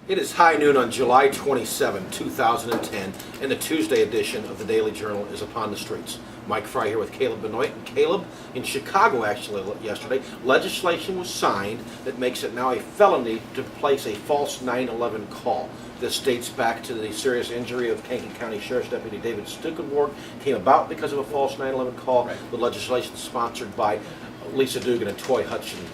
It is high noon on July 27, 2010, and the Tuesday edition of the Daily Journal is upon the streets. Mike Fry here with Caleb Benoit. And Caleb, in Chicago actually yesterday, legislation was signed that makes it now a felony to place a false 9/11 call. This dates back to the serious injury of Kankakee County Sheriff's Deputy David Stukenborg. Came about because of a false 9/11 call. Right. The legislation is sponsored by Lisa Dugan and Toy Hutchinson,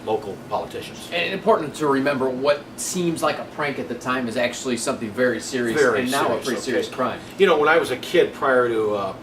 local politicians. And important to remember, what seems like a prank at the time is actually something very serious, and now a pretty serious crime. You know, when I was a kid, prior to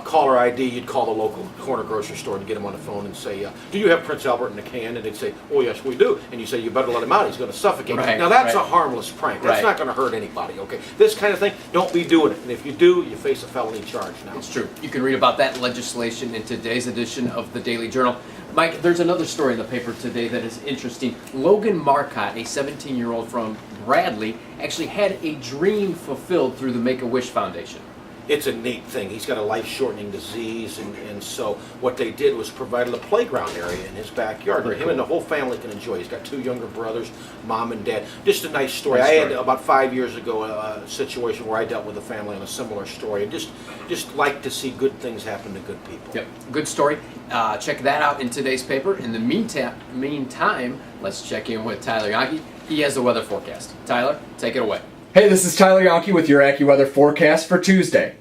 caller ID, you'd call the local corner grocery store and get them on the phone and say, do you have Prince Albert in a can? And they'd say, oh yes we do. And you say, you better let him out, he's going to suffocate. Right, now that's a harmless prank. That's not going to hurt anybody, okay? This kind of thing, don't be doing it. And if you do, you face a felony charge now. It's true. You can read about that legislation in today's edition of the Daily Journal. Mike, there's another story in the paper today that is interesting. Logan Marcotte, a 17-year-old from Bradley, actually had a dream fulfilled through the Make-A-Wish Foundation. It's a neat thing. He's got a life-shortening disease, and so what they did was provided a playground area in his backyard where him and the whole family can enjoy. He's got two younger brothers, mom and dad. Just a nice story. I had about 5 years ago a situation where I dealt with a family on a similar story, and just like to see good things happen to good people. Yep, good story. Check that out in today's paper. In the meantime, let's check in with Tyler Yonke. He has the weather forecast. Tyler, take it away. Hey, this is Tyler Yonke with your Accuweather forecast for Tuesday.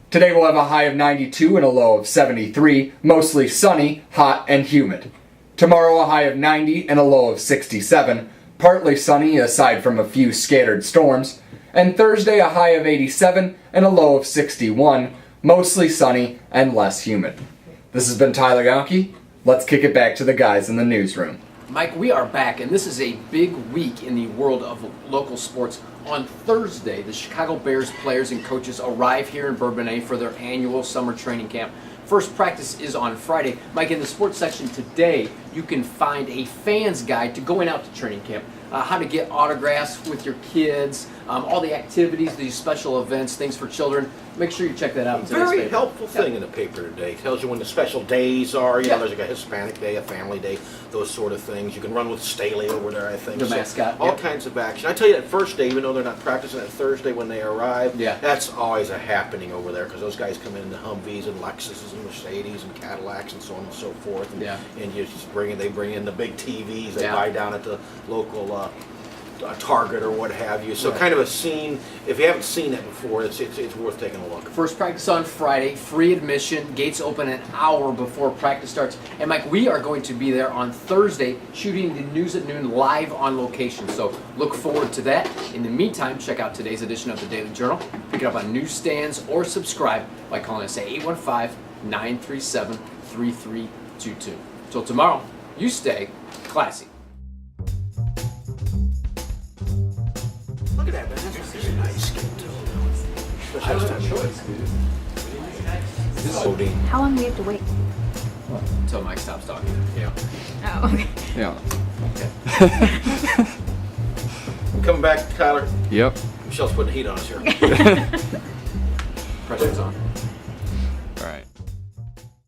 Today we'll have a high of 92 and a low of 73, mostly sunny, hot, and humid. Tomorrow a high of 90 and a low of 67, partly sunny aside from a few scattered storms. And Thursday a high of 87 and a low of 61, mostly sunny and less humid. This has been Tyler Yonke. Let's kick it back to the guys in the newsroom. Mike, we are back, and this is a big week in the world of local sports. On Thursday, the Chicago Bears players and coaches arrive here in Bourbonnais for their annual summer training camp. First practice is on Friday. Mike, in the sports section today, you can find a fan's guide to going out to training camp, how to get autographs with your kids, all the activities, these special events, things for children. Make sure you check that out in today's paper. Very helpful thing in the paper today. It tells you when the special days are. You know, there's like a Hispanic day, a family day, those sort of things. You can run with Staley over there, I think. The mascot. All kinds of action. I tell you, that first day, even though they're not practicing, that Thursday when they arrive, that's always a happening over there because those guys come in the Humvees and Lexuses and Mercedes and Cadillacs and so on and so forth. And, and you just they bring in the big TVs they buy down at the local Target or what have you. So kind of a scene, if you haven't seen it before, it's worth taking a look. First practice on Friday, free admission, gates open an hour before practice starts. And Mike, we are going to be there on Thursday shooting the News at Noon live on location. So look forward to that. In the meantime, check out today's edition of the Daily Journal. Pick it up on newsstands or subscribe by calling us at 815-937-3322. Till tomorrow, you stay classy. Look at that, man. That's a very nice skin too. Especially this time of year. How long do we have to wait? Until Mike stops talking. Oh, okay. Yeah. Okay. I'm coming back, Tyler. Yep. Michelle's putting heat on us here. Pressure's on.